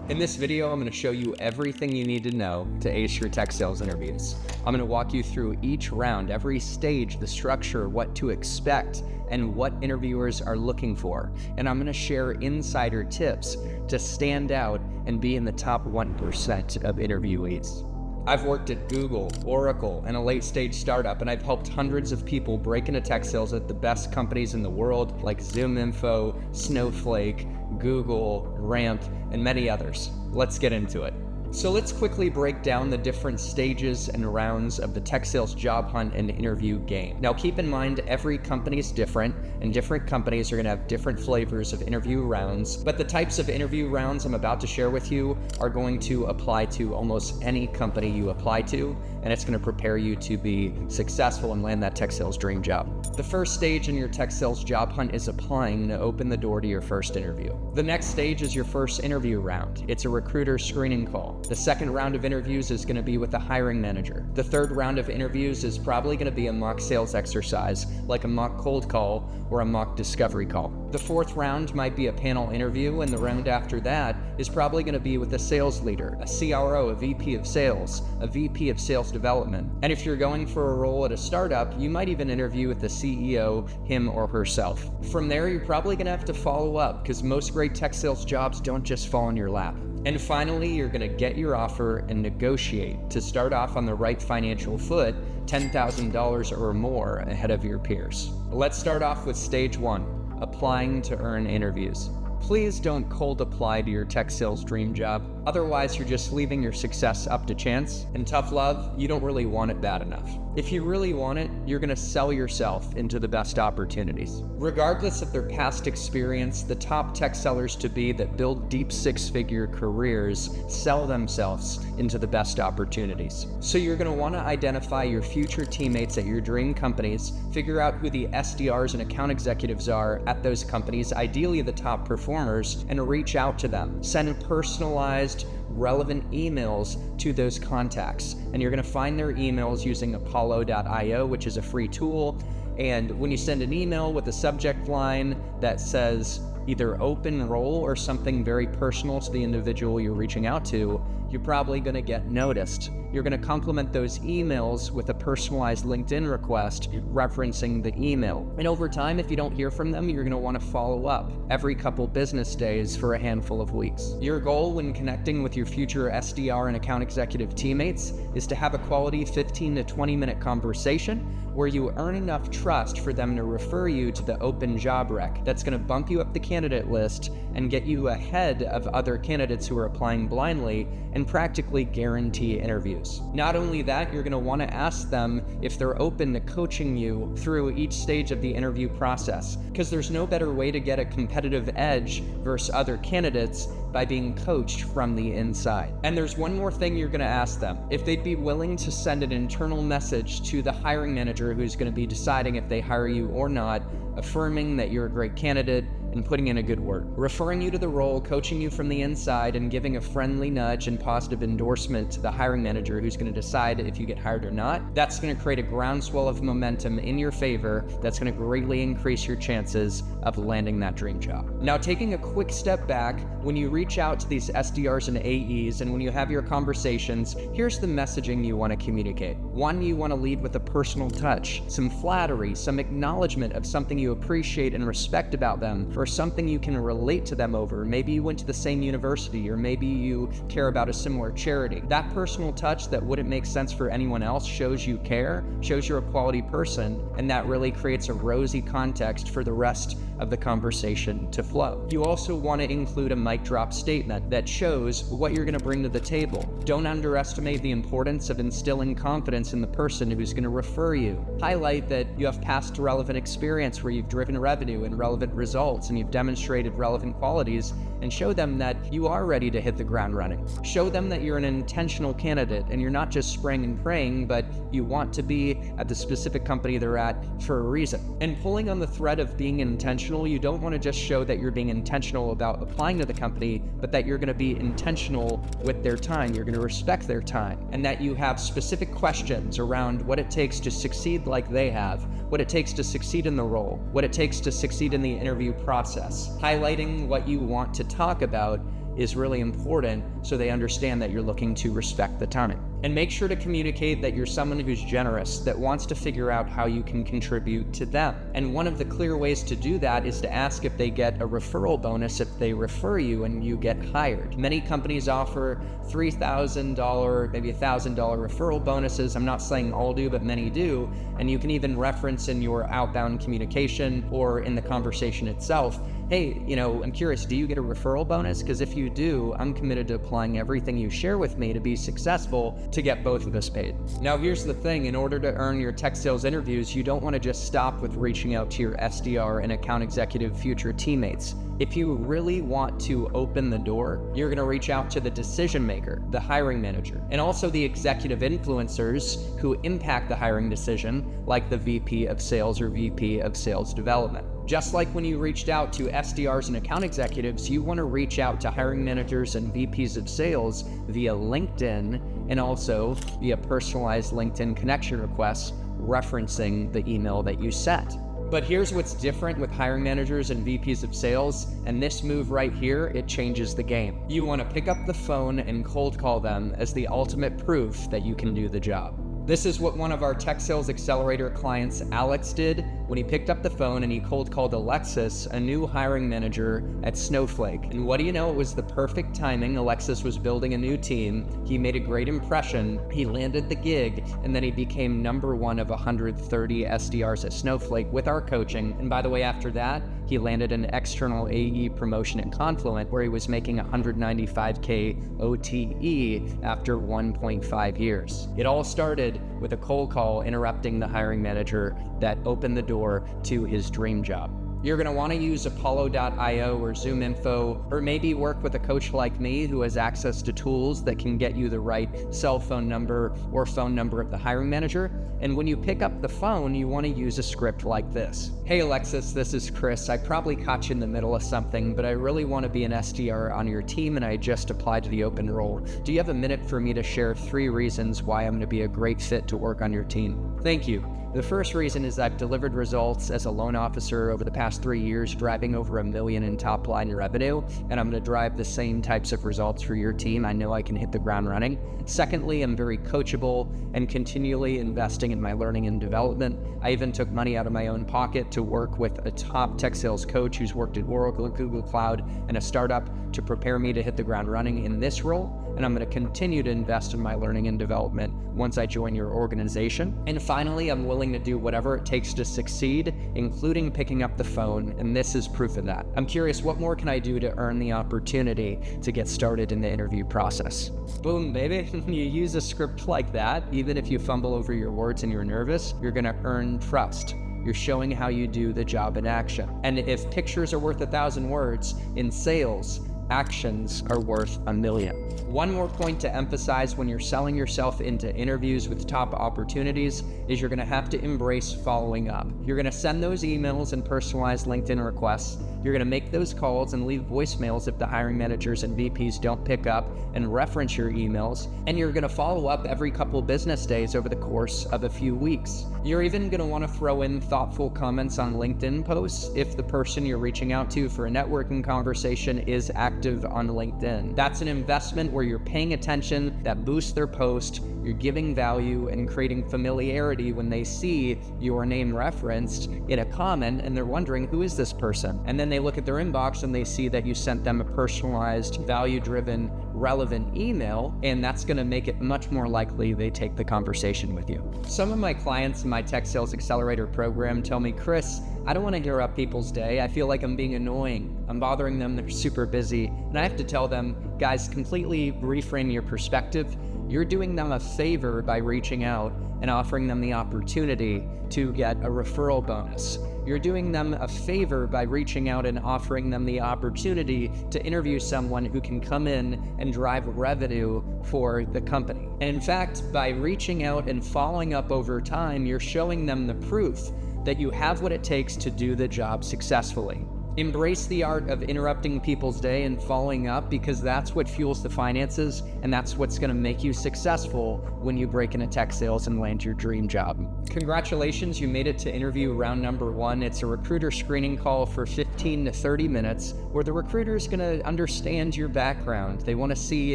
In this video, I'm going to show you everything you need to know to ace your tech sales interviews. I'm going to walk you through each round, every stage, the structure, what to expect, and what interviewers are looking for. And I'm going to share insider tips to stand out and be in the top 1% of interviewees. I've worked at Google, Oracle, and a late-stage startup, and I've helped hundreds of people break into tech sales at the best companies in the world like ZoomInfo, Snowflake, Google, Ramp, and many others. Let's get into it. So let's quickly break down the different stages and rounds of the tech sales job hunt and interview game. Now keep in mind every company is different, and different companies are going to have different flavors of interview rounds, but the types of interview rounds I'm about to share with you are going to apply to almost any company you apply to, and it's going to prepare you to be successful and land that tech sales dream job. The first stage in your tech sales job hunt is applying to open the door to your first interview. The next stage is your first interview round. It's a recruiter screening call. The second round of interviews is going to be with the hiring manager. The third round of interviews is probably going to be a mock sales exercise, like a mock cold call or a mock discovery call. The fourth round might be a panel interview, and the round after that is probably going to be with a sales leader, a CRO, a VP of sales, a VP of sales development. And if you're going for a role at a startup, you might even interview with the CEO, him or herself. From there, you're probably going to have to follow up, because most great tech sales jobs don't just fall in your lap. And finally, you're going to get your offer and negotiate to start off on the right financial foot, $10,000 or more ahead of your peers. Let's start off with stage one, applying to earn interviews. Please don't cold apply to your tech sales dream job. Otherwise, you're just leaving your success up to chance. And tough love, you don't really want it bad enough. If you really want it, you're going to sell yourself into the best opportunities. Regardless of their past experience, the top tech sellers to be that build deep six-figure careers sell themselves into the best opportunities. So you're going to want to identify your future teammates at your dream companies, figure out who the SDRs and account executives are at those companies, ideally the top performers, and reach out to them. Send personalized, relevant emails to those contacts, and you're going to find their emails using apollo.io, which is a free tool. And when you send an email with a subject line that says either open role or something very personal to the individual you're reaching out to, you're probably going to get noticed. You're going to complement those emails with a personalized LinkedIn request referencing the email. And over time, if you don't hear from them, you're going to want to follow up every couple business days for a handful of weeks. Your goal when connecting with your future SDR and account executive teammates is to have a quality 15 to 20 minute conversation where you earn enough trust for them to refer you to the open job rec. That's going to bump you up the candidate list and get you ahead of other candidates who are applying blindly and practically guarantee interviews. Not only that, you're going to want to ask them if they're open to coaching you through each stage of the interview process, because there's no better way to get a competitive edge versus other candidates by being coached from the inside. And there's one more thing you're going to ask them: if they'd be willing to send an internal message to the hiring manager who's going to be deciding if they hire you or not, affirming that you're a great candidate and putting in a good word, referring you to the role, coaching you from the inside, and giving a friendly nudge and positive endorsement to the hiring manager who's going to decide if you get hired or not. That's going to create a groundswell of momentum in your favor that's going to greatly increase your chances of landing that dream job. Now, taking a quick step back, when you reach out to these SDRs and AEs and when you have your conversations, here's the messaging you want to communicate. One, you want to lead with a personal touch, some flattery, some acknowledgement of something you appreciate and respect about them, or something you can relate to them over. Maybe you went to the same university, or maybe you care about a similar charity. That personal touch that wouldn't make sense for anyone else shows you care, shows you're a quality person, and that really creates a rosy context for the rest of the conversation to flow. You also want to include a mic drop statement that shows what you're going to bring to the table. Don't underestimate the importance of instilling confidence in the person who's going to refer you. Highlight that you have past relevant experience where you've driven revenue and relevant results, and you've demonstrated relevant qualities, and show them that you are ready to hit the ground running. Show them that you're an intentional candidate and you're not just spraying and praying, but you want to be at the specific company they're at for a reason. And pulling on the thread of being intentional, you don't want to just show that you're being intentional about applying to the company, but that you're going to be intentional with their time. You're going to respect their time, and that you have specific questions around what it takes to succeed like they have, what it takes to succeed in the role, what it takes to succeed in the interview process. Highlighting what you want to talk about is really important so they understand that you're looking to respect the time. And make sure to communicate that you're someone who's generous, that wants to figure out how you can contribute to them. And one of the clear ways to do that is to ask if they get a referral bonus if they refer you and you get hired. Many companies offer $3,000, maybe $1,000 referral bonuses. I'm not saying all do, but many do. And you can even reference in your outbound communication or in the conversation itself, hey, I'm curious, do you get a referral bonus? Because if you do, I'm committed to applying everything you share with me to be successful to get both of us paid. Now, here's the thing. In order to earn your tech sales interviews, you don't want to just stop with reaching out to your SDR and account executive future teammates. If you really want to open the door, you're going to reach out to the decision maker, the hiring manager, and also the executive influencers who impact the hiring decision, like the VP of sales or VP of sales development. Just like when you reached out to SDRs and account executives, you want to reach out to hiring managers and VPs of sales via LinkedIn and also via personalized LinkedIn connection requests referencing the email that you sent. But here's what's different with hiring managers and VPs of sales, and this move right here, it changes the game. You want to pick up the phone and cold call them as the ultimate proof that you can do the job. This is what one of our Tech Sales Accelerator clients, Alex, did when he picked up the phone and he cold called Alexis, a new hiring manager at Snowflake. And what do you know? It was the perfect timing. Alexis was building a new team. He made a great impression. He landed the gig, and then he became number one of 130 SDRs at Snowflake with our coaching. And by the way, after that, he landed an external AE promotion at Confluent where he was making $195K OTE after 1.5 years. It all started with a cold call interrupting the hiring manager that opened the door to his dream job. You're going to want to use Apollo.io or ZoomInfo, or maybe work with a coach like me who has access to tools that can get you the right cell phone number or phone number of the hiring manager. And when you pick up the phone, you want to use a script like this. Hey Alexis, this is Chris. I probably caught you in the middle of something, but I really want to be an SDR on your team and I just applied to the open role. Do you have a minute for me to share 3 reasons why I'm going to be a great fit to work on your team? Thank you. The first reason is I've delivered results as a loan officer over the past 3 years, driving over $1 million in top line revenue, and I'm going to drive the same types of results for your team. I know I can hit the ground running. Secondly, I'm very coachable and continually investing in my learning and development. I even took money out of my own pocket to work with a top tech sales coach who's worked at Oracle, Google Cloud, and a startup to prepare me to hit the ground running in this role. And I'm going to continue to invest in my learning and development once I join your organization. And finally, I'm willing to do whatever it takes to succeed, including picking up the phone, and this is proof of that. I'm curious, what more can I do to earn the opportunity to get started in the interview process? Boom, baby. When you use a script like that, even if you fumble over your words and you're nervous, you're going to earn trust. You're showing how you do the job in action. And if pictures are worth 1,000 words, in sales, actions are worth 1,000,000. One more point to emphasize when you're selling yourself into interviews with top opportunities is you're going to have to embrace following up. You're going to send those emails and personalized LinkedIn requests. You're going to make those calls and leave voicemails if the hiring managers and VPs don't pick up and reference your emails. And you're going to follow up every couple business days over the course of a few weeks. You're even going to want to throw in thoughtful comments on LinkedIn posts if the person you're reaching out to for a networking conversation is active on LinkedIn. That's an investment where you're paying attention, that boosts their post, you're giving value and creating familiarity when they see your name referenced in a comment and they're wondering, who is this person? And then they look at their inbox and they see that you sent them a personalized, value-driven, relevant email, and that's going to make it much more likely they take the conversation with you. Some of my clients in my Tech Sales Accelerator program tell me, Chris, I don't want to interrupt people's day. I feel like I'm being annoying. I'm bothering them. They're super busy. And I have to tell them, guys, completely reframe your perspective. You're doing them a favor by reaching out and offering them the opportunity to get a referral bonus. You're doing them a favor by reaching out and offering them the opportunity to interview someone who can come in and drive revenue for the company. And in fact, by reaching out and following up over time, you're showing them the proof that you have what it takes to do the job successfully. Embrace the art of interrupting people's day and following up, because that's what fuels the finances, and that's what's going to make you successful when you break into tech sales and land your dream job. Congratulations, you made it to interview round number 1. It's a recruiter screening call for 15 to 30 minutes where the recruiter is going to understand your background. They want to see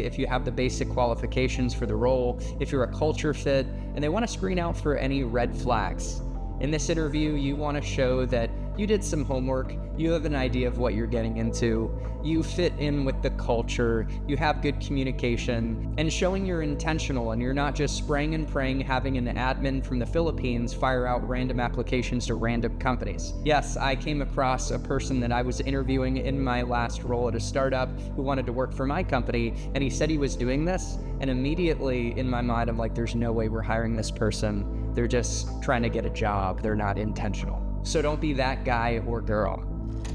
if you have the basic qualifications for the role, if you're a culture fit, and they want to screen out for any red flags. In this interview, you want to show that you did some homework, you have an idea of what you're getting into, you fit in with the culture, you have good communication, and showing you're intentional and you're not just spraying and praying having an admin from the Philippines fire out random applications to random companies. Yes, I came across a person that I was interviewing in my last role at a startup who wanted to work for my company, and he said he was doing this, and immediately in my mind I'm like, there's no way we're hiring this person. They're just trying to get a job, they're not intentional. So don't be that guy or girl.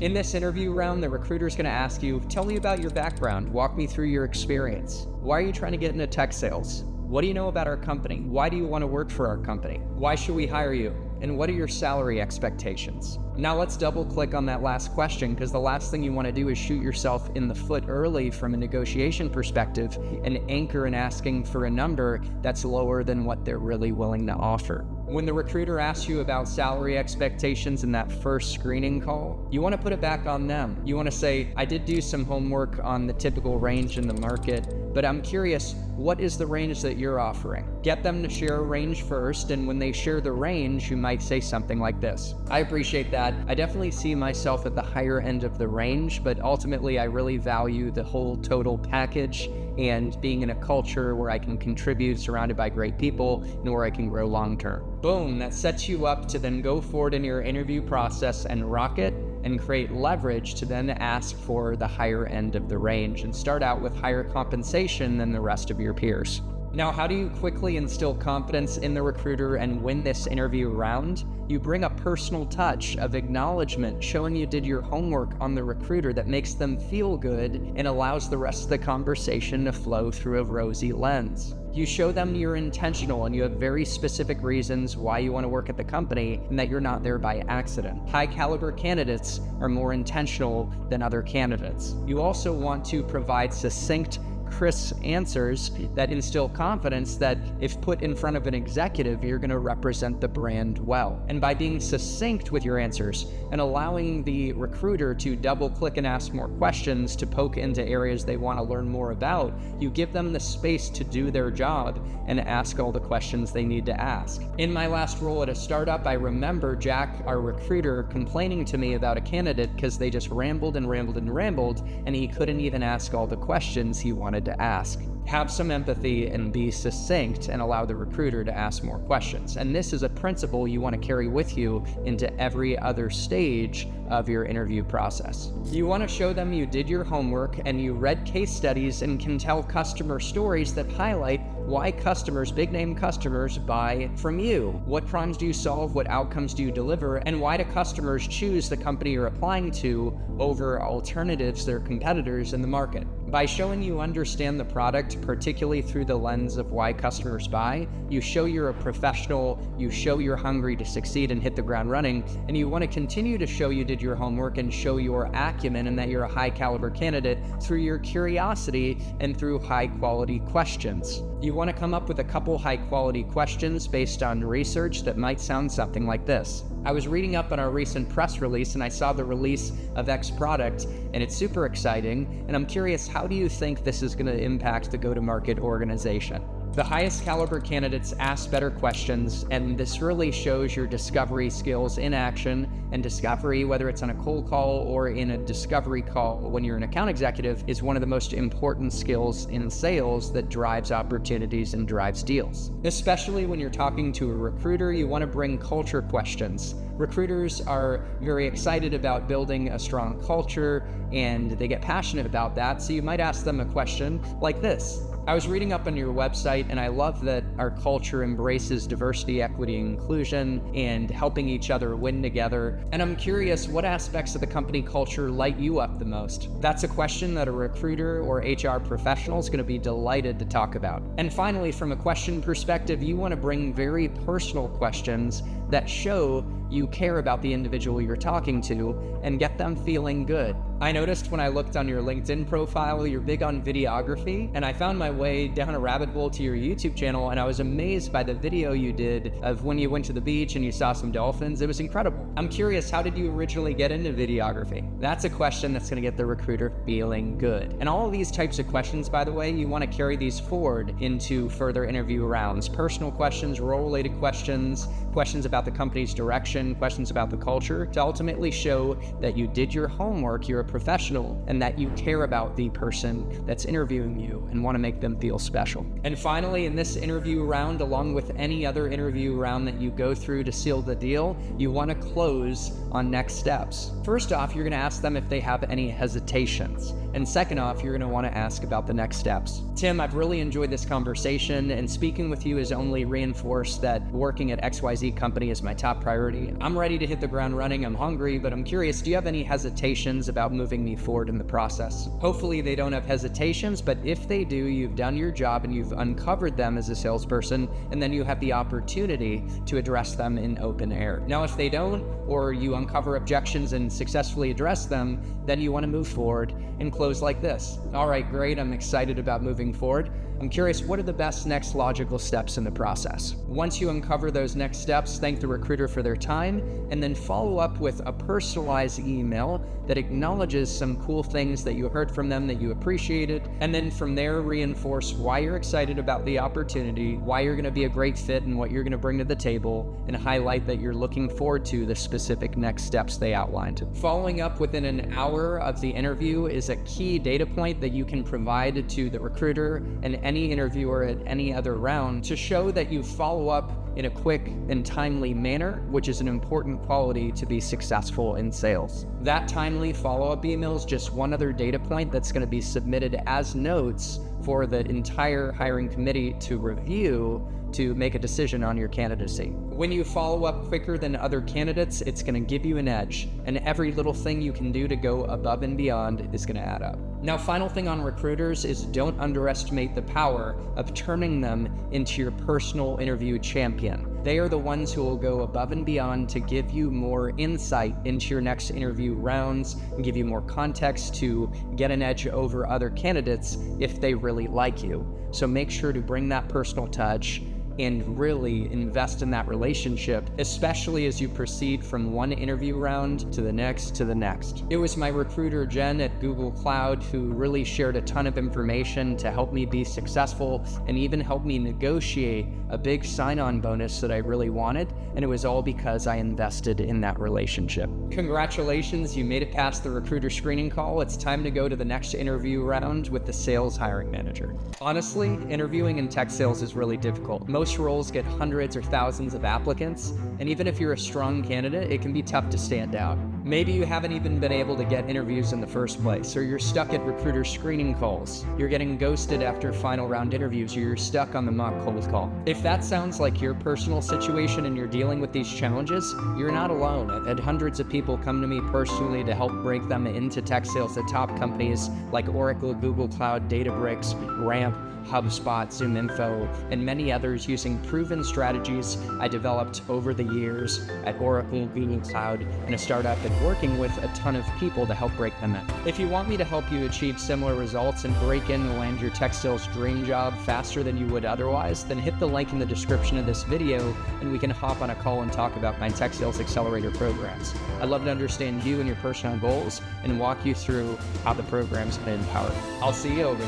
In this interview round, the recruiter's going to ask you, tell me about your background, walk me through your experience. Why are you trying to get into tech sales? What do you know about our company? Why do you want to work for our company? Why should we hire you? And what are your salary expectations? Now let's double click on that last question, because the last thing you want to do is shoot yourself in the foot early from a negotiation perspective and anchor in asking for a number that's lower than what they're really willing to offer. When the recruiter asks you about salary expectations in that first screening call, you want to put it back on them. You want to say, I did do some homework on the typical range in the market, but I'm curious, what is the range that you're offering? Get them to share a range first, and when they share the range, you might say something like this. I appreciate that. I definitely see myself at the higher end of the range, but ultimately I really value the whole total package and being in a culture where I can contribute, surrounded by great people, and where I can grow long term. Boom, that sets you up to then go forward in your interview process and rock it, and create leverage to then ask for the higher end of the range and start out with higher compensation than the rest of your peers. Now, how do you quickly instill confidence in the recruiter and win this interview round? You bring a personal touch of acknowledgement, showing you did your homework on the recruiter that makes them feel good and allows the rest of the conversation to flow through a rosy lens. You show them you're intentional and you have very specific reasons why you want to work at the company and that you're not there by accident. High caliber candidates are more intentional than other candidates. You also want to provide succinct, crisp answers that instill confidence that if put in front of an executive, you're going to represent the brand well. And by being succinct with your answers and allowing the recruiter to double click and ask more questions to poke into areas they want to learn more about, you give them the space to do their job and ask all the questions they need to ask. In my last role at a startup, I remember Jack, our recruiter, complaining to me about a candidate because they just rambled and rambled and rambled, and he couldn't even ask all the questions he wanted to ask. Have some empathy and be succinct and allow the recruiter to ask more questions. And this is a principle you want to carry with you into every other stage of your interview process. You want to show them you did your homework and you read case studies and can tell customer stories that highlight why customers, big name customers, buy from you. What problems do you solve? What outcomes do you deliver? And why do customers choose the company you're applying to over alternatives, their competitors in the market? By showing you understand the product, particularly through the lens of why customers buy, you show you're a professional, you show you're hungry to succeed and hit the ground running, and you want to continue to show you did your homework and show your acumen and that you're a high caliber candidate through your curiosity and through high quality questions. You want to come up with a couple high quality questions based on research that might sound something like this. I was reading up on our recent press release and I saw the release of X product and it's super exciting, and I'm curious, how do you think this is going to impact the go-to-market organization? The highest caliber candidates ask better questions, and this really shows your discovery skills in action. And discovery, whether it's on a cold call or in a discovery call when you're an account executive, is one of the most important skills in sales that drives opportunities and drives deals. Especially when you're talking to a recruiter, you want to bring culture questions. Recruiters are very excited about building a strong culture and they get passionate about that, so you might ask them a question like this. I was reading up on your website and I love that our culture embraces diversity, equity, and inclusion and helping each other win together. And I'm curious, what aspects of the company culture light you up the most? That's a question that a recruiter or HR professional is going to be delighted to talk about. And finally, from a question perspective, you want to bring very personal questions that show you care about the individual you're talking to and get them feeling good. I noticed when I looked on your LinkedIn profile, you're big on videography, and I found my way down a rabbit hole to your YouTube channel, and I was amazed by the video you did of when you went to the beach and you saw some dolphins. It was incredible. I'm curious, how did you originally get into videography? That's a question that's gonna get the recruiter feeling good. And all of these types of questions, by the way, you wanna carry these forward into further interview rounds. Personal questions, role-related questions, questions about the company's direction, questions about the culture, to ultimately show that you did your homework, you're a professional, and that you care about the person that's interviewing you and want to make them feel special. And finally, in this interview round, along with any other interview round that you go through to seal the deal, you want to close on next steps. First off, you're going to ask them if they have any hesitations. And second off, you're going to want to ask about the next steps. Tim, I've really enjoyed this conversation, and speaking with you has only reinforced that working at XYZ company is my top priority. I'm ready to hit the ground running. I'm hungry, but I'm curious, do you have any hesitations about moving me forward in the process? Hopefully they don't have hesitations, but if they do, you've done your job and you've uncovered them as a salesperson, and then you have the opportunity to address them in open air. Now, if they don't, or you uncover objections and successfully address them, then you want to move forward and close like this. All right, great, I'm excited about moving forward. I'm curious, what are the best next logical steps in the process? Once you uncover those next steps, thank the recruiter for their time, and then follow up with a personalized email that acknowledges some cool things that you heard from them that you appreciated, and then from there reinforce why you're excited about the opportunity, why you're gonna be a great fit and what you're gonna bring to the table, and highlight that you're looking forward to the specific next steps they outlined. Following up within an hour of the interview is a key data point that you can provide to the recruiter and any interviewer at any other round to show that you follow up in a quick and timely manner, which is an important quality to be successful in sales. That timely follow-up email is just one other data point that's going to be submitted as notes for the entire hiring committee to review to make a decision on your candidacy. When you follow up quicker than other candidates, it's going to give you an edge, and every little thing you can do to go above and beyond is going to add up. Now, final thing on recruiters is don't underestimate the power of turning them into your personal interview champion. They are the ones who will go above and beyond to give you more insight into your next interview rounds and give you more context to get an edge over other candidates if they really like you. So make sure to bring that personal touch and really invest in that relationship, especially as you proceed from one interview round to the next to the next. It was my recruiter, Jen, at Google Cloud, who really shared a ton of information to help me be successful and even help me negotiate a big sign-on bonus that I really wanted, and it was all because I invested in that relationship. Congratulations, you made it past the recruiter screening call. It's time to go to the next interview round with the sales hiring manager. Honestly, interviewing in tech sales is really difficult. Most roles get hundreds or thousands of applicants, and even if you're a strong candidate, it can be tough to stand out. Maybe you haven't even been able to get interviews in the first place, or you're stuck at recruiter screening calls. You're getting ghosted after final round interviews, or you're stuck on the mock cold call. If that sounds like your personal situation and you're dealing with these challenges, you're not alone. I've had hundreds of people come to me personally to help break them into tech sales at top companies like Oracle, Google Cloud, Databricks, Ramp, HubSpot, ZoomInfo, and many others using proven strategies I developed over the years at Oracle, Google Cloud, and a startup, and working with a ton of people to help break them in. If you want me to help you achieve similar results and break in and land your tech sales dream job faster than you would otherwise, then hit the link in the description of this video and we can hop on a call and talk about my Tech Sales Accelerator programs. I'd love to understand you and your personal goals and walk you through how the program's been empowered. I'll see you over.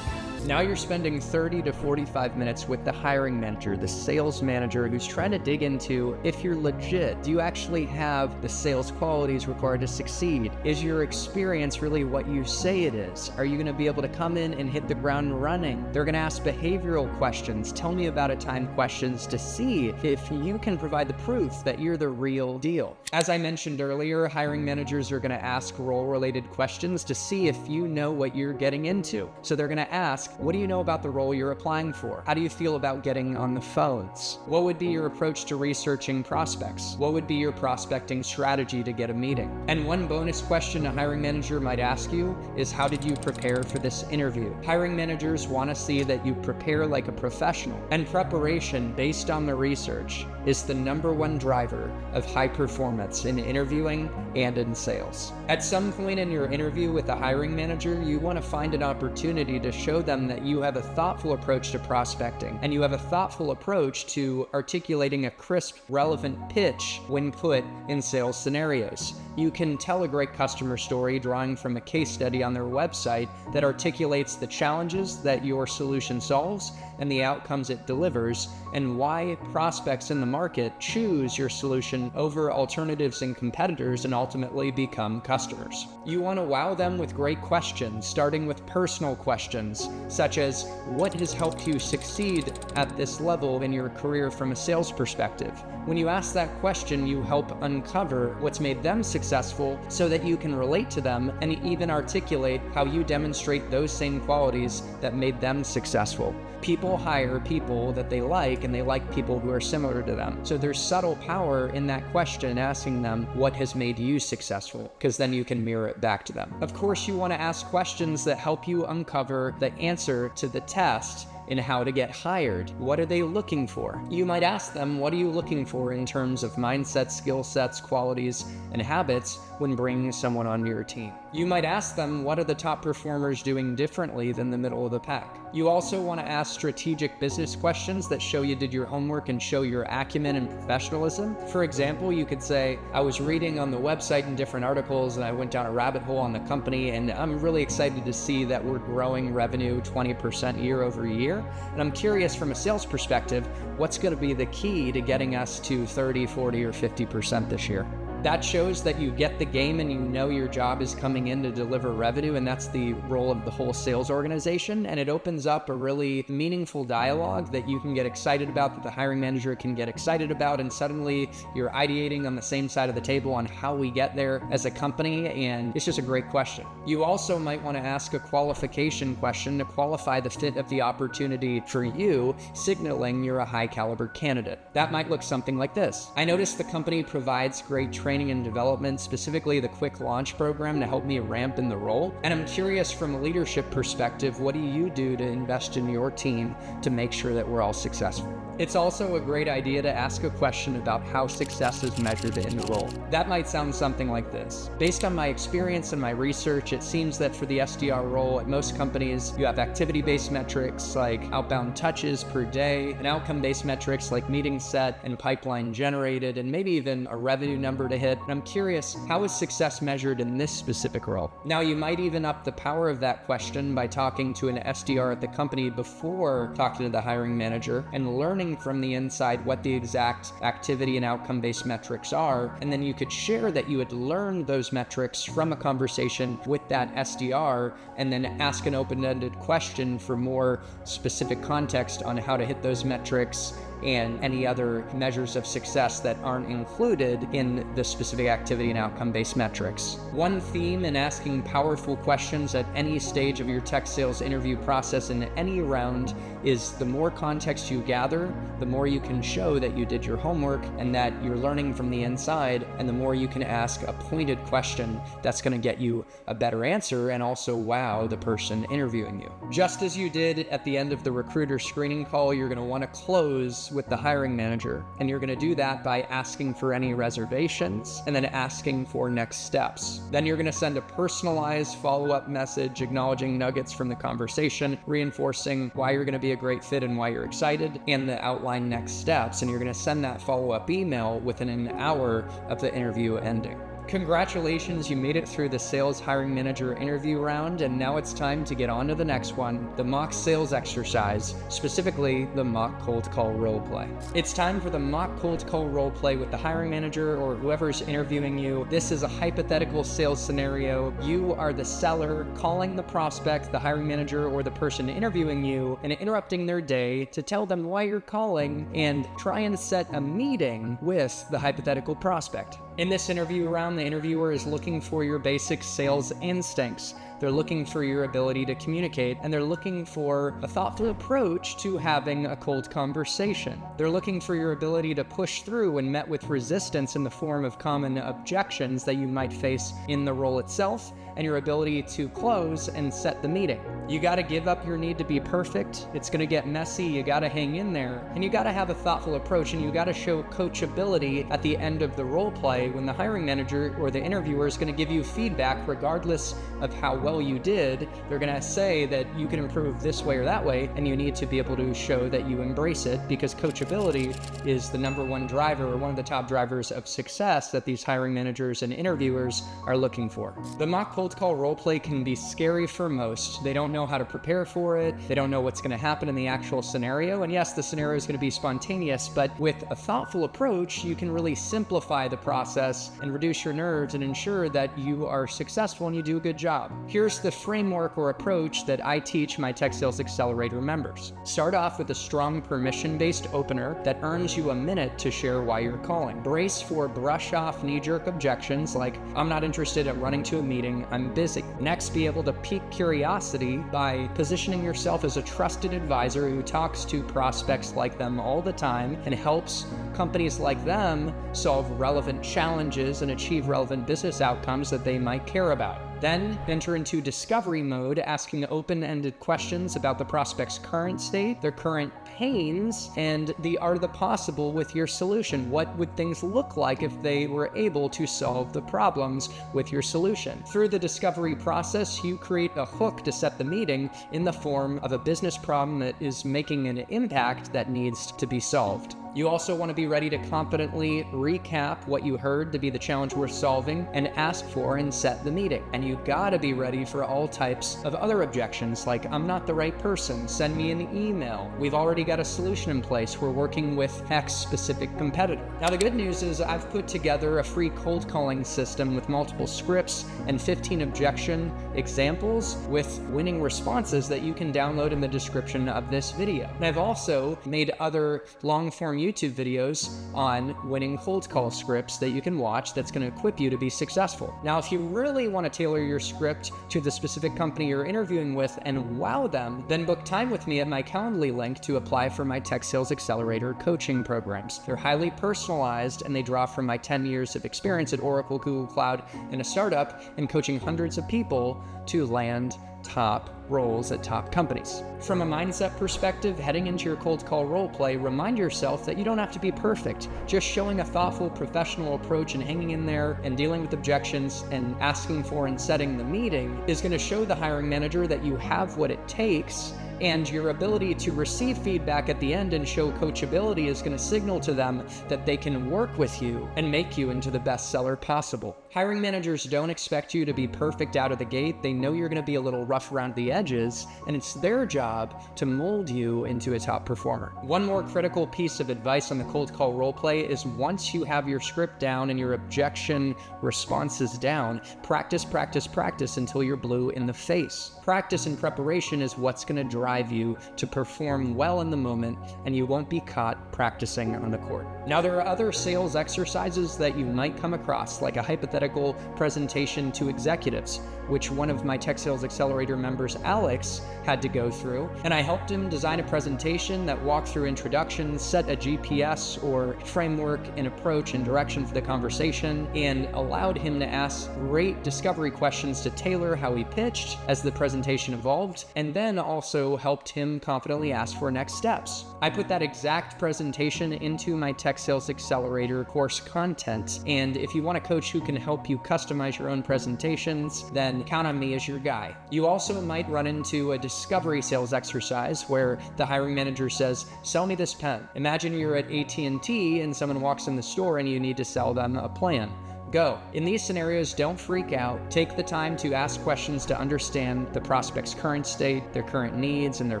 Now you're spending 30 to 45 minutes with the hiring manager, the sales manager, who's trying to dig into if you're legit. Do you actually have the sales qualities required to succeed? Is your experience really what you say it is? Are you going to be able to come in and hit the ground running? They're going to ask behavioral questions, tell me about a time questions, to see if you can provide the proof that you're the real deal. As I mentioned earlier, hiring managers are going to ask role-related questions to see if you know what you're getting into. So they're going to ask, What do you know about the role you're applying for? How do you feel about getting on the phones? What would be your approach to researching prospects? What would be your prospecting strategy to get a meeting? And one bonus question a hiring manager might ask you is, how did you prepare for this interview? Hiring managers want to see that you prepare like a professional, and preparation based on the research is the #1 driver of high performance in interviewing and in sales. At some point in your interview with a hiring manager, you want to find an opportunity to show them that you have a thoughtful approach to prospecting, and you have a thoughtful approach to articulating a crisp, relevant pitch when put in sales scenarios. You can tell a great customer story drawing from a case study on their website that articulates the challenges that your solution solves and the outcomes it delivers, and why prospects in the market choose your solution over alternatives and competitors and ultimately become customers. You want to wow them with great questions, starting with personal questions, such as, what has helped you succeed at this level in your career from a sales perspective? When you ask that question, you help uncover what's made them successful so that you can relate to them and even articulate how you demonstrate those same qualities that made them successful. People hire people that they like, and they like people who are similar to them. So there's subtle power in that question, asking them, what has made you successful? Because then you can mirror it back to them. Of course, you want to ask questions that help you uncover the answer to the test in how to get hired. What are they looking for? You might ask them, what are you looking for in terms of mindset, skill sets, qualities, and habits when bringing someone onto your team? You might ask them, what are the top performers doing differently than the middle of the pack? You also want to ask strategic business questions that show you did your homework and show your acumen and professionalism. For example, you could say, I was reading on the website and different articles, and I went down a rabbit hole on the company, and I'm really excited to see that we're growing revenue 20% year over year. And I'm curious, from a sales perspective, what's going to be the key to getting us to 30, 40, or 50% this year? That shows that you get the game and you know your job is coming in to deliver revenue, and that's the role of the whole sales organization. And it opens up a really meaningful dialogue that you can get excited about, that the hiring manager can get excited about, and suddenly you're ideating on the same side of the table on how we get there as a company, and it's just a great question. You also might want to ask a qualification question to qualify the fit of the opportunity for you, signaling you're a high caliber candidate. That might look something like this. I noticed the company provides great training and development, specifically the quick launch program, to help me ramp in the role. And I'm curious, from a leadership perspective, what do you do to invest in your team to make sure that we're all successful? It's also a great idea to ask a question about how success is measured in the role. That might sound something like this. Based on my experience and my research, it seems that for the SDR role at most companies, you have activity-based metrics like outbound touches per day, and outcome-based metrics like meetings set and pipeline generated, and maybe even a revenue number to hit. And I'm curious, how is success measured in this specific role? Now, you might even up the power of that question by talking to an SDR at the company before talking to the hiring manager and learning from the inside what the exact activity and outcome-based metrics are. And then you could share that you had learned those metrics from a conversation with that SDR, and then ask an open-ended question for more specific context on how to hit those metrics and any other measures of success that aren't included in the specific activity and outcome-based metrics. One theme in asking powerful questions at any stage of your tech sales interview process in any round is the more context you gather, the more you can show that you did your homework and that you're learning from the inside, and the more you can ask a pointed question that's going to get you a better answer and also wow the person interviewing you. Just as you did at the end of the recruiter screening call, you're going to want to close with the hiring manager, and you're going to do that by asking for any reservations and then asking for next steps. Then you're going to send a personalized follow-up message acknowledging nuggets from the conversation, reinforcing why you're going to be a great fit and why you're excited, and the outline next steps. And you're going to send that follow-up email within an hour of the interview ending. Congratulations, you made it through the sales hiring manager interview round, and now it's time to get on to the next one, the mock sales exercise, specifically the mock cold call role play. It's time for the mock cold call role play with the hiring manager or whoever's interviewing you. This is a hypothetical sales scenario. You are the seller calling the prospect, the hiring manager, or the person interviewing you, and interrupting their day to tell them why you're calling and try and set a meeting with the hypothetical prospect. In this interview round, the interviewer is looking for your basic sales instincts. They're looking for your ability to communicate, and they're looking for a thoughtful approach to having a cold conversation. They're looking for your ability to push through when met with resistance in the form of common objections that you might face in the role itself, and your ability to close and set the meeting. You gotta give up your need to be perfect. It's gonna get messy, you gotta hang in there, and you gotta have a thoughtful approach, and you gotta show coachability at the end of the role play when the hiring manager or the interviewer is gonna give you feedback regardless of how well you did. They're gonna say that you can improve this way or that way, and you need to be able to show that you embrace it, because coachability is the number one driver, or one of the top drivers of success that these hiring managers and interviewers are looking for. The mock cold call role play can be scary for most. They don't know how to prepare for it. They don't know what's going to happen in the actual scenario. And yes, the scenario is going to be spontaneous, but with a thoughtful approach, you can really simplify the process and reduce your nerves and ensure that you are successful and you do a good job. Here's the framework or approach that I teach my Tech Sales Accelerator members. Start off with a strong permission-based opener that earns you a minute to share why you're calling. Brace for brush-off knee-jerk objections like, I'm not interested in running to a meeting, I'm busy. Next, be able to pique curiosity by positioning yourself as a trusted advisor who talks to prospects like them all the time and helps companies like them solve relevant challenges and achieve relevant business outcomes that they might care about. Then enter into discovery mode, asking open-ended questions about the prospect's current state, their current pains, and the art of the possible with your solution. What would things look like if they were able to solve the problems with your solution? Through the discovery process, you create a hook to set the meeting in the form of a business problem that is making an impact that needs to be solved. You also want to be ready to confidently recap what you heard to be the challenge we're solving and ask for and set the meeting. And you gotta be ready for all types of other objections like, I'm not the right person, send me an email. We've already got a solution in place, we're working with X specific competitor. Now the good news is I've put together a free cold calling system with multiple scripts and 15 objection examples with winning responses that you can download in the description of this video. And I've also made other long form YouTube videos on winning cold call scripts that you can watch that's going to equip you to be successful. Now, if you really want to tailor your script to the specific company you're interviewing with and wow them, then book time with me at my Calendly link to apply for my Tech Sales Accelerator coaching programs. They're highly personalized and they draw from my 10 years of experience at Oracle, Google Cloud, and a startup, and coaching hundreds of people to land top roles at top companies. From a mindset perspective, heading into your cold call role play, remind yourself that you don't have to be perfect. Just showing a thoughtful, professional approach and hanging in there and dealing with objections and asking for and setting the meeting is going to show the hiring manager that you have what it takes, and your ability to receive feedback at the end and show coachability is going to signal to them that they can work with you and make you into the best seller possible. Hiring managers don't expect you to be perfect out of the gate. They know you're going to be a little rough around the edges, and it's their job to mold you into a top performer. One more critical piece of advice on the cold call role play is once you have your script down and your objection responses down, practice, practice, practice until you're blue in the face. Practice and preparation is what's going to drive you to perform well in the moment, and you won't be caught practicing on the court. Now, there are other sales exercises that you might come across, like a hypothetical presentation to executives, which one of my Tech Sales Accelerator members, Alex, had to go through. And I helped him design a presentation that walked through introductions, set a GPS or framework and approach and direction for the conversation, and allowed him to ask great discovery questions to tailor how he pitched as the presentation evolved, and then also helped him confidently ask for next steps. I put that exact presentation into my Tech Sales Accelerator course content, and if you want a coach who can help you customize your own presentations, then count on me as your guy. You also might run into a discovery sales exercise where the hiring manager says, sell me this pen. Imagine you're at AT&T and someone walks in the store and you need to sell them a plan. Go. In these scenarios, don't freak out. Take the time to ask questions to understand the prospect's current state, their current needs and their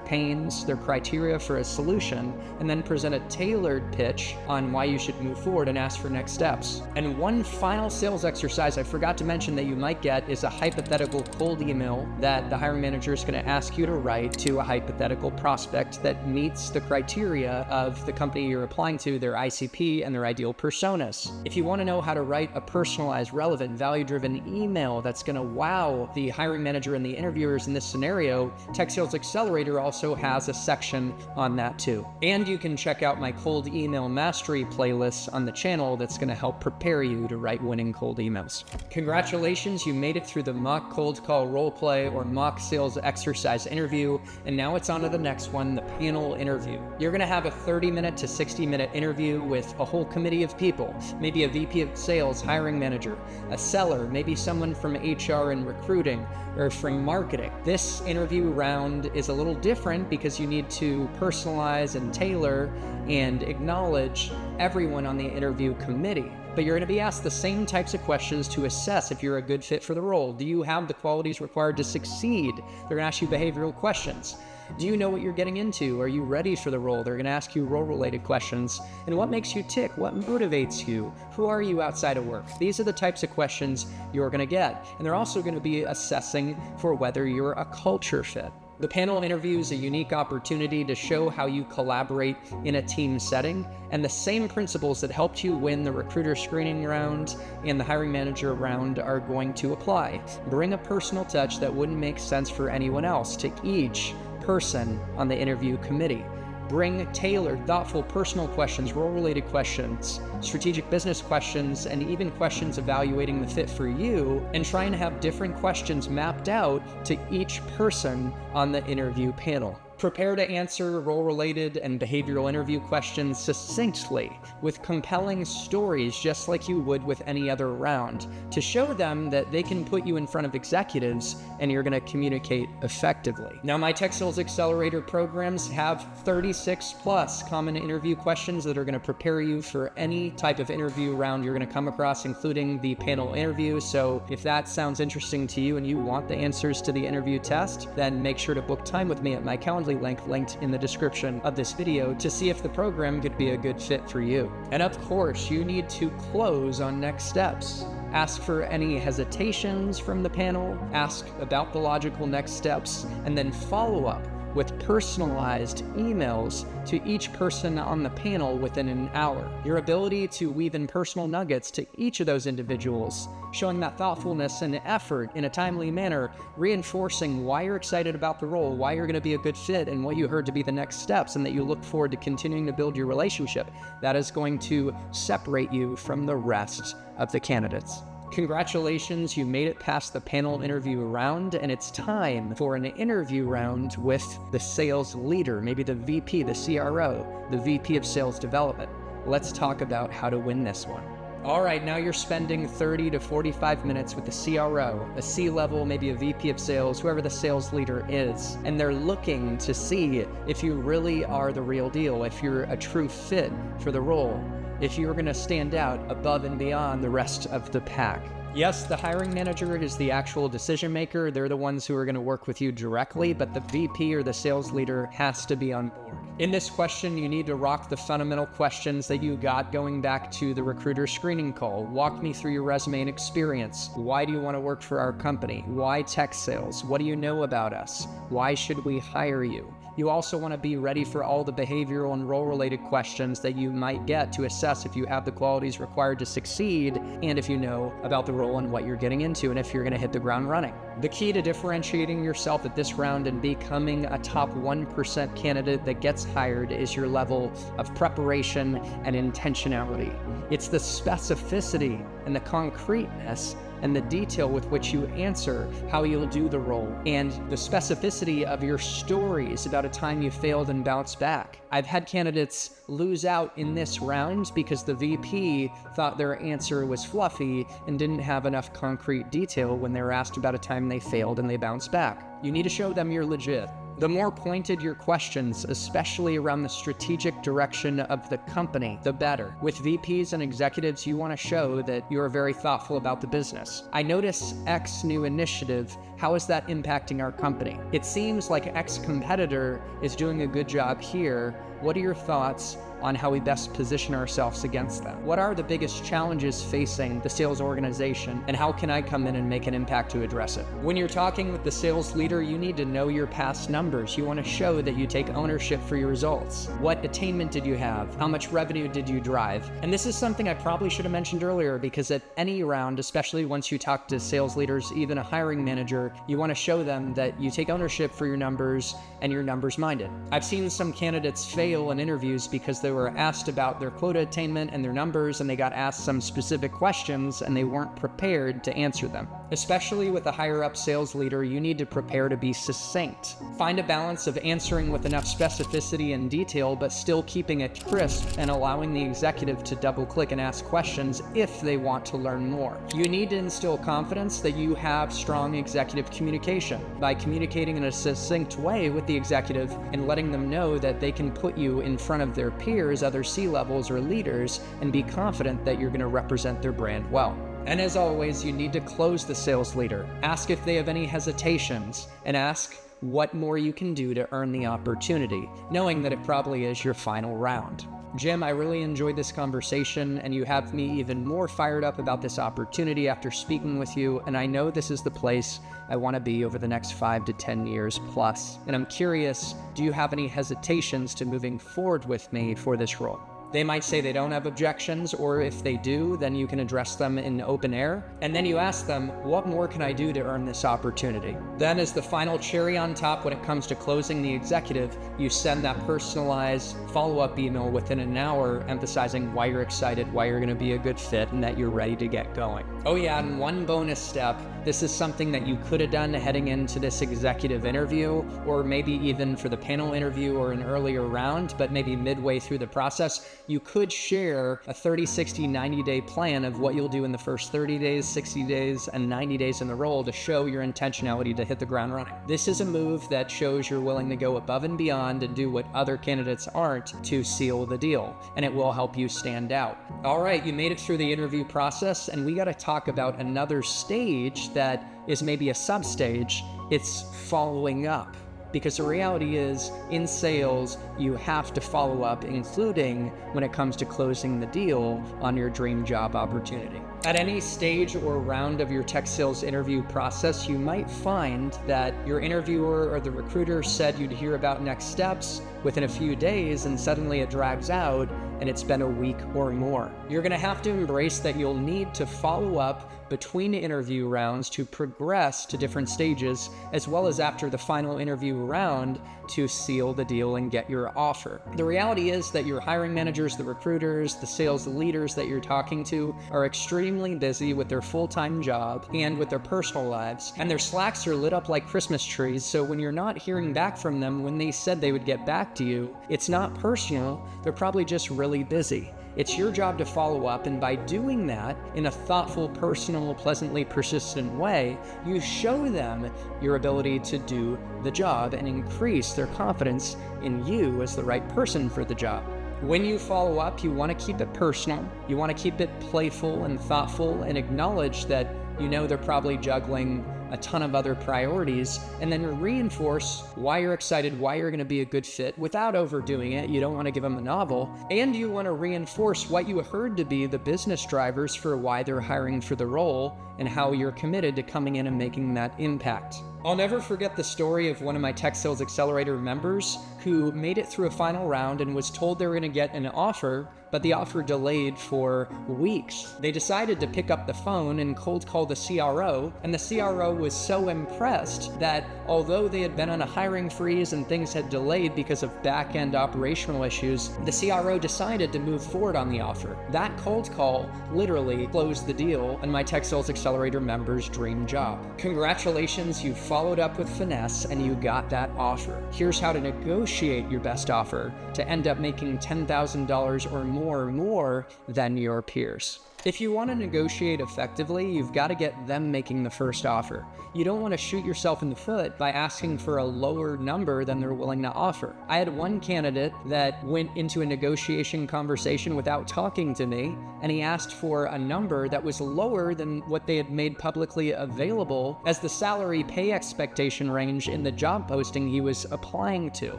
pains, their criteria for a solution, and then present a tailored pitch on why you should move forward and ask for next steps. And one final sales exercise I forgot to mention that you might get is a hypothetical cold email that the hiring manager is going to ask you to write to a hypothetical prospect that meets the criteria of the company you're applying to, their ICP, and their ideal personas. If you want to know how to write a personalized, relevant, value-driven email that's going to wow the hiring manager and the interviewers in this scenario, Tech Sales Accelerator also has a section on that too. And you can check out my cold email mastery playlist on the channel that's going to help prepare you to write winning cold emails. Congratulations, you made it through the mock cold call roleplay or mock sales exercise interview, and now it's on to the next one, the panel interview. You're going to have a 30-minute to 60-minute interview with a whole committee of people, maybe a VP of sales, hiring manager, a seller, maybe someone from HR and recruiting, or from marketing. This interview round is a little different because you need to personalize and tailor and acknowledge everyone on the interview committee. But you're going to be asked the same types of questions to assess if you're a good fit for the role. Do you have the qualities required to succeed? They're going to ask you behavioral questions. Do you know what you're getting into? Are you ready for the role? They're going to ask you role-related questions. And what makes you tick? What motivates you? Who are you outside of work? These are the types of questions you're going to get. And they're also going to be assessing for whether you're a culture fit. The panel interview is a unique opportunity to show how you collaborate in a team setting, and the same principles that helped you win the recruiter screening round and the hiring manager round are going to apply. Bring a personal touch that wouldn't make sense for anyone else to each person on the interview committee. Bring tailored, thoughtful, personal questions, role-related questions, strategic business questions, and even questions evaluating the fit for you, and try and have different questions mapped out to each person on the interview panel. Prepare to answer role-related and behavioral interview questions succinctly with compelling stories just like you would with any other round to show them that they can put you in front of executives and you're going to communicate effectively. Now, my Tech Sales Accelerator programs have 36 plus common interview questions that are going to prepare you for any type of interview round you're going to come across, including the panel interview. So if that sounds interesting to you and you want the answers to the interview test, then make sure to book time with me at my calendar link linked in the description of this video to see if the program could be a good fit for you. And of course, you need to close on next steps. Ask for any hesitations from the panel, ask about the logical next steps, and then follow up with personalized emails to each person on the panel within an hour. Your ability to weave in personal nuggets to each of those individuals, showing that thoughtfulness and effort in a timely manner, reinforcing why you're excited about the role, why you're going to be a good fit, and what you heard to be the next steps, and that you look forward to continuing to build your relationship. That is going to separate you from the rest of the candidates. Congratulations, you made it past the panel interview round, and it's time for an interview round with the sales leader, maybe the VP, the CRO, the VP of Sales Development. Let's talk about how to win this one. All right, now you're spending 30 to 45 minutes with the CRO, a C-level, maybe a VP of sales, whoever the sales leader is, and they're looking to see if you really are the real deal, if you're a true fit for the role, if you're going to stand out above and beyond the rest of the pack. Yes, the hiring manager is the actual decision maker. They're the ones who are going to work with you directly, but the VP or the sales leader has to be on board. In this question, you need to rock the fundamental questions that you got going back to the recruiter screening call. Walk me through your resume and experience. Why do you want to work for our company? Why tech sales? What do you know about us? Why should we hire you? You also want to be ready for all the behavioral and role-related questions that you might get to assess if you have the qualities required to succeed, and if you know about the role and what you're getting into, and if you're going to hit the ground running. The key to differentiating yourself at this round and becoming a top 1% candidate that gets hired is your level of preparation and intentionality. It's the specificity and the concreteness and the detail with which you answer how you'll do the role, and the specificity of your stories about a time you failed and bounced back. I've had candidates lose out in this round because the VP thought their answer was fluffy and didn't have enough concrete detail when they were asked about a time they failed and they bounced back. You need to show them you're legit. The more pointed your questions, especially around the strategic direction of the company, the better. With VPs and executives, you want to show that you're very thoughtful about the business. I notice X new initiative. How is that impacting our company? It seems like X competitor is doing a good job here. What are your thoughts? on how we best position ourselves against them. What are the biggest challenges facing the sales organization, and how can I come in and make an impact to address it? When you're talking with the sales leader, you need to know your past numbers. You want to show that you take ownership for your results. What attainment did you have? How much revenue did you drive? And this is something I probably should have mentioned earlier, because at any round, especially once you talk to sales leaders, even a hiring manager, you want to show them that you take ownership for your numbers and you're numbers minded. I've seen some candidates fail in interviews because they were asked about their quota attainment and their numbers, and they got asked some specific questions and they weren't prepared to answer them. Especially with a higher up sales leader, you need to prepare to be succinct. Find a balance of answering with enough specificity and detail, but still keeping it crisp and allowing the executive to double click and ask questions if they want to learn more. You need to instill confidence that you have strong executive communication by communicating in a succinct way with the executive and letting them know that they can put you in front of their peers, other C-levels or leaders, and be confident that you're going to represent their brand well. And as always, you need to close the sales leader. Ask if they have any hesitations, and ask what more you can do to earn the opportunity, knowing that it probably is your final round. Jim, I really enjoyed this conversation, and you have me even more fired up about this opportunity after speaking with you, and I know this is the place I want to be over the next 5 to 10 years plus. And I'm curious, do you have any hesitations to moving forward with me for this role? They might say they don't have objections, or if they do, then you can address them in open air. And then you ask them, what more can I do to earn this opportunity? Then as the final cherry on top when it comes to closing the executive, you send that personalized follow-up email within an hour emphasizing why you're excited, why you're going to be a good fit, and that you're ready to get going. Oh yeah, and one bonus step, this is something that you could have done heading into this executive interview, or maybe even for the panel interview or an earlier round, but maybe midway through the process, you could share a 30, 60, 90-day plan of what you'll do in the first 30 days, 60 days, and 90 days in the role to show your intentionality to hit the ground running. This is a move that shows you're willing to go above and beyond and do what other candidates aren't to seal the deal, and it will help you stand out. All right, you made it through the interview process, and we got to talk about another stage that is maybe a sub-stage. It's following up. Because the reality is, in sales, you have to follow up, including when it comes to closing the deal on your dream job opportunity. At any stage or round of your tech sales interview process, you might find that your interviewer or the recruiter said you'd hear about next steps within a few days, and suddenly it drags out and it's been a week or more. You're going to have to embrace that you'll need to follow up between interview rounds to progress to different stages, as well as after the final interview round to seal the deal and get your offer. The reality is that your hiring managers, the recruiters, the sales leaders that you're talking to are extremely busy with their full-time job and with their personal lives, and their Slacks are lit up like Christmas trees, so when you're not hearing back from them when they said they would get back to you, it's not personal, they're probably just really busy. It's your job to follow up, and by doing that in a thoughtful, personal, pleasantly persistent way, you show them your ability to do the job and increase their confidence in you as the right person for the job. When you follow up, you want to keep it personal, you want to keep it playful and thoughtful, and acknowledge that you know they're probably juggling a ton of other priorities, and then reinforce why you're excited, why you're going to be a good fit without overdoing it. You don't want to give them a novel, and you want to reinforce what you heard to be the business drivers for why they're hiring for the role and how you're committed to coming in and making that impact. I'll never forget the story of one of my Tech Sales Accelerator members who made it through a final round and was told they were going to get an offer, but the offer delayed for weeks. They decided to pick up the phone and cold call the CRO, and the CRO was so impressed that although they had been on a hiring freeze and things had delayed because of back-end operational issues, the CRO decided to move forward on the offer. That cold call literally closed the deal and my Tech Sales Accelerator member's dream job. Congratulations, you followed up with finesse and you got that offer. Here's how to negotiate your best offer to end up making $10,000 or more than your peers. If you want to negotiate effectively, you've got to get them making the first offer. You don't want to shoot yourself in the foot by asking for a lower number than they're willing to offer. I had one candidate that went into a negotiation conversation without talking to me, and he asked for a number that was lower than what they had made publicly available as the salary pay expectation range in the job posting he was applying to.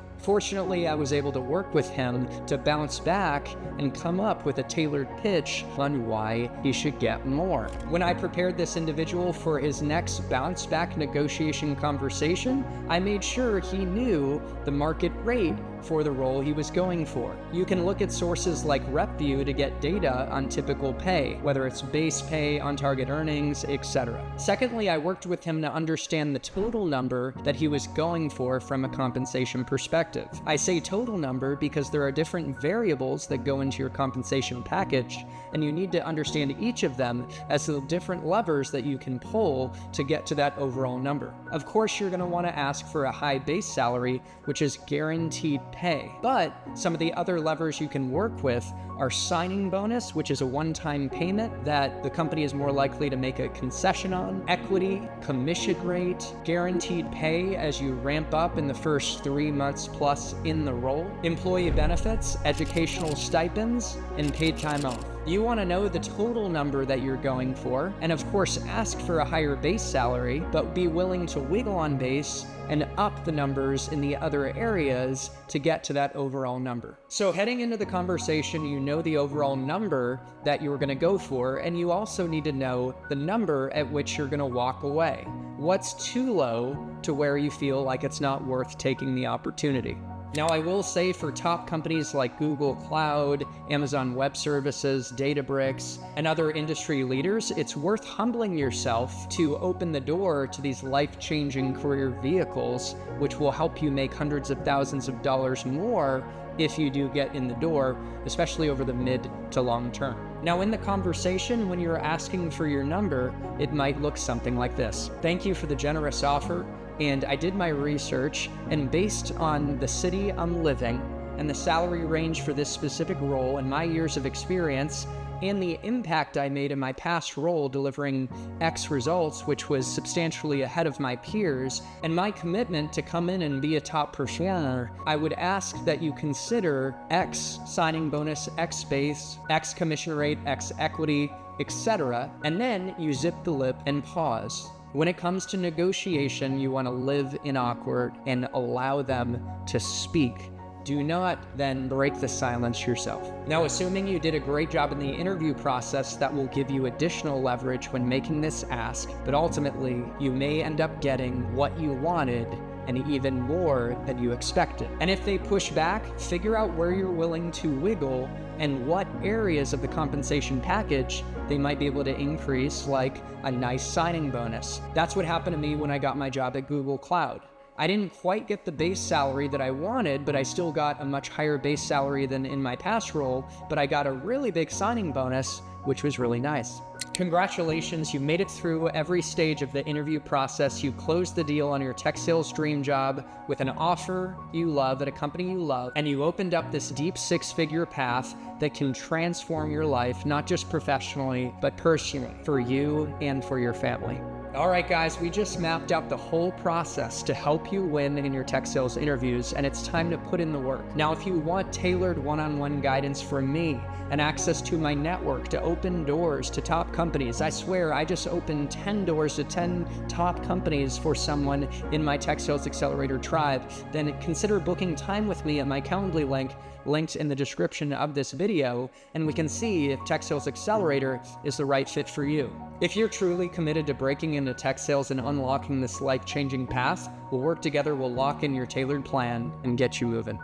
Fortunately, I was able to work with him to bounce back and come up with a tailored pitch on why he should get more. When I prepared this individual for his next bounce back negotiation conversation, I made sure he knew the market rate for the role he was going for. You can look at sources like RepView to get data on typical pay, whether it's base pay, on-target earnings, etc. Secondly, I worked with him to understand the total number that he was going for from a compensation perspective. I say total number because there are different variables that go into your compensation package, and you need to understand each of them as the different levers that you can pull to get to that overall number. Of course, you're going to want to ask for a high base salary, which is guaranteed pay. But some of the other levers you can work with are signing bonus, which is a one-time payment that the company is more likely to make a concession on, equity, commission rate, guaranteed pay as you ramp up in the first 3 months plus in the role, employee benefits, educational stipends, and paid time off. You want to know the total number that you're going for, and of course ask for a higher base salary, but be willing to wiggle on base and up the numbers in the other areas to get to that overall number. So heading into the conversation, you know the overall number that you're gonna go for, and you also need to know the number at which you're gonna walk away. What's too low to where you feel like it's not worth taking the opportunity? Now, I will say for top companies like Google Cloud, Amazon Web Services, Databricks, and other industry leaders, it's worth humbling yourself to open the door to these life-changing career vehicles, which will help you make hundreds of thousands of dollars more if you do get in the door, especially over the mid to long term. Now, in the conversation, when you're asking for your number, it might look something like this. Thank you for the generous offer. And I did my research, and based on the city I'm living and the salary range for this specific role and my years of experience and the impact I made in my past role delivering X results, which was substantially ahead of my peers, and my commitment to come in and be a top performer, I would ask that you consider X signing bonus, X base, X commission rate, X equity, etc. And then you zip the lip and pause. When it comes to negotiation, you want to live in awkward and allow them to speak. Do not then break the silence yourself. Now, assuming you did a great job in the interview process, that will give you additional leverage when making this ask, but ultimately, you may end up getting what you wanted and even more than you expected. And if they push back, figure out where you're willing to wiggle and what areas of the compensation package they might be able to increase, like a nice signing bonus. That's what happened to me when I got my job at Google Cloud. I didn't quite get the base salary that I wanted, but I still got a much higher base salary than in my past role, but I got a really big signing bonus, which was really nice. Congratulations, you made it through every stage of the interview process. You closed the deal on your tech sales dream job with an offer you love at a company you love, and you opened up this deep six-figure path that can transform your life, not just professionally, but personally, for you and for your family. All right, guys, we just mapped out the whole process to help you win in your tech sales interviews, and it's time to put in the work. Now, if you want tailored one-on-one guidance from me and access to my network to open doors to top companies, I swear I just opened 10 doors to 10 top companies for someone in my Tech Sales Accelerator tribe, then consider booking time with me at my Calendly link linked in the description of this video, and we can see if Tech Sales Accelerator is the right fit for you. If you're truly committed to breaking into tech sales and unlocking this life-changing path, we'll work together, we'll lock in your tailored plan and get you moving.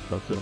That's it.